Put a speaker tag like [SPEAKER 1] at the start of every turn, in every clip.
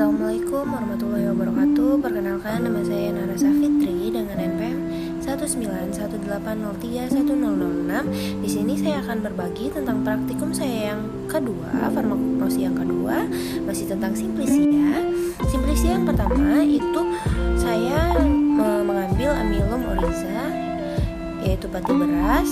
[SPEAKER 1] Assalamualaikum warahmatullahi wabarakatuh. Perkenalkan, nama saya Narasa Fitri dengan NPM 19080310006. Di sini saya akan berbagi tentang praktikum saya yang kedua, farmakognosi yang kedua, masih tentang simplisia. Simplisia yang pertama itu saya mengambil amilum oriza, yaitu pati beras.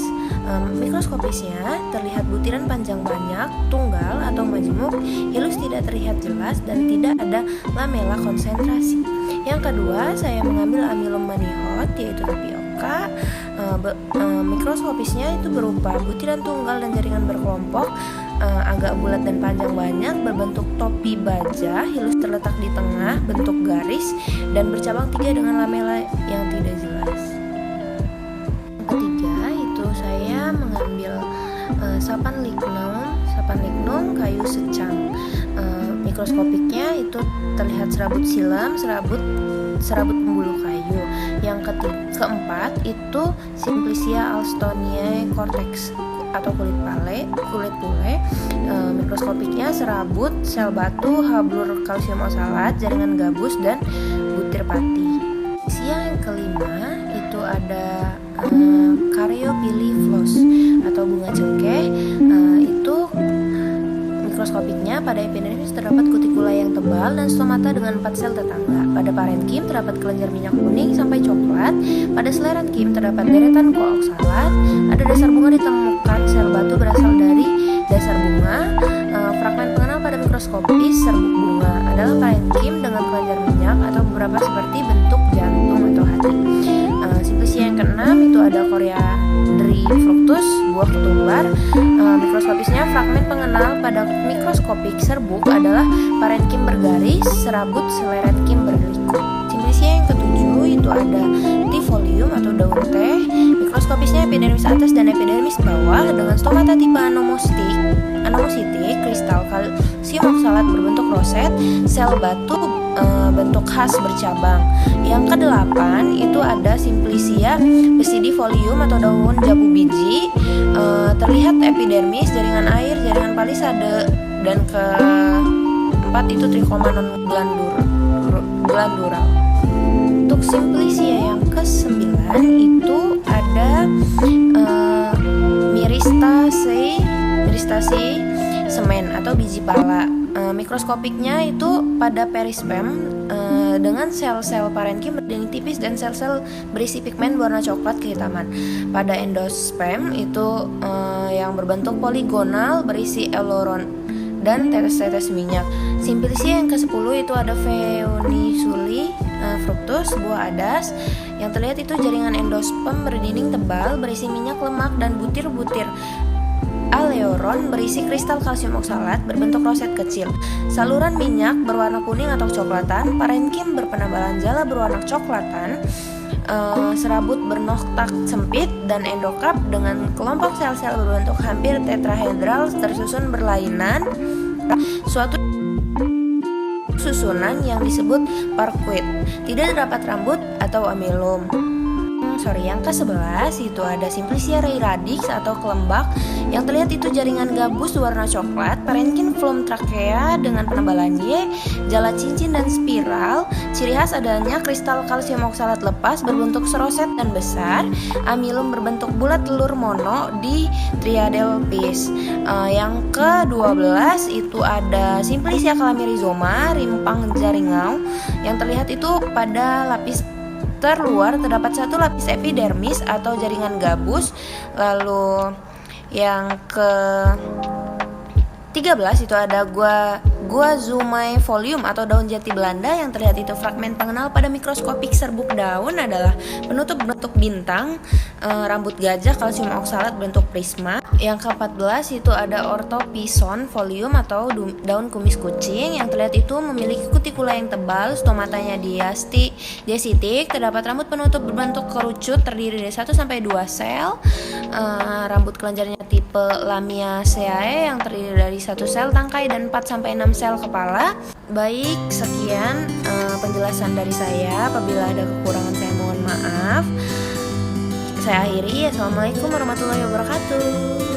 [SPEAKER 1] Mikroskopisnya terlihat butiran panjang banyak, tunggal atau majemuk, hilus tidak terlihat jelas dan tidak ada lamela konsentrasi. Yang kedua, saya mengambil amilum manihot, yaitu tapioka. Mikroskopisnya itu berupa butiran tunggal dan jaringan berkelompok, agak bulat dan panjang banyak, berbentuk topi baja, hilus terletak di tengah, bentuk garis, dan bercabang 3 dengan lamela yang tidak jelas. Ketiga itu saya mengambil sapan lignum kayu secang. Mikroskopiknya itu terlihat serabut silam, serabut pembuluh kayu. Yang keempat itu Simplicia alstoniae cortex atau kulit pule. Mikroskopiknya serabut, sel batu, hablur kalsium oksalat, jaringan gabus, dan butir pati. Yang kelima itu ada Caryophyllus atau bunga cengkeh. Itu mikroskopiknya pada epidermis terdapat kutikula yang tebal dan stomata dengan 4 sel tetangga. Pada parenkim terdapat kelenjar minyak kuning sampai coklat. Pada sclerenchyme terdapat deretan kooksalat. Ada dasar bunga ditemukan sel batu berasal dari dasar bunga. Fragmen pengenal pada mikroskopis serbuk bunga adalah parenkim dengan kelenjar minyak atau beberapa seperti bentuk jantung atau hati. Simplisia yang keenam itu ada Coriandri fructus, buah ketumbar. Mikroskopisnya fragmen pengenal pada mikroskopik serbuk adalah parenkim bergaris, serabut sclerenchyme berliku. Simplisia yang ketujuh itu ada Tifolium atau daun teh. Mikroskopisnya epidermis atas dan epidermis bawah dengan stomata tipe anomositik, kristal kalsium oksalat berbentuk roset, sel batu bentuk khas bercabang. Yang kedelapan itu ada Simplicia basidiifolium atau daun jabu biji. Terlihat epidermis, jaringan air, jaringan palisade, dan keempat itu Trichoma non glandural. Untuk Simplicia yang ke-9 itu ada Myristaceae semen atau biji pala. Mikroskopiknya itu pada perispem dengan sel-sel parenkim berdinding tipis dan sel-sel berisi pigmen berwarna coklat kehitaman. Pada endospem itu yang berbentuk poligonal berisi aileron dan tetes-tetes minyak. Simplicia yang ke-10 itu ada Phoenisuli fructus, buah adas. Yang terlihat itu jaringan endospem berdinding tebal berisi minyak, lemak, dan butir-butir aleoron berisi kristal kalsium oksalat berbentuk roset kecil. Saluran minyak berwarna kuning atau kecoklatan, parenkim berpenebalan jala berwarna kecoklatan, serabut bernoktak sempit, dan endokarp dengan kelompok sel-sel berbentuk hampir tetrahedral tersusun berlainan. Suatu susunan yang disebut parquet. Tidak terdapat rambut atau amilum. Yang ke-11 itu ada Simplicia rei-radix atau kelembak. Yang terlihat itu jaringan gabus warna coklat, parenkim phloem trachea dengan penebalan Y, jala cincin dan spiral. Ciri khas adanya kristal kalsium oksalat lepas berbentuk seroset dan besar. Amilum berbentuk bulat telur mono di triadelphis. Yang ke-12 itu ada Simplicia calamirizoma, rimpang jaringau. Yang terlihat itu pada lapis terluar terdapat satu lapis epidermis atau jaringan gabus. Lalu yang ke-13 itu ada Guazumifolium atau daun jati Belanda. Yang terlihat itu fragmen pengenal pada mikroskopik serbuk daun adalah penutup bentuk bintang, rambut gajah, kalsium oksalat bentuk prisma. Yang ke-14 itu ada Orthopison folium atau daun kumis kucing. Yang terlihat itu memiliki kutikula yang tebal, stomatanya diasitik, terdapat rambut penutup berbentuk kerucut terdiri dari 1-2 sel. Rambut kelenjarnya tipe Lamiaceae yang terdiri dari 1 sel tangkai dan 4-6 sel kepala. Baik, sekian penjelasan dari saya. Apabila ada kekurangan saya mohon maaf. Saya akhiri. Assalamualaikum warahmatullahi wabarakatuh.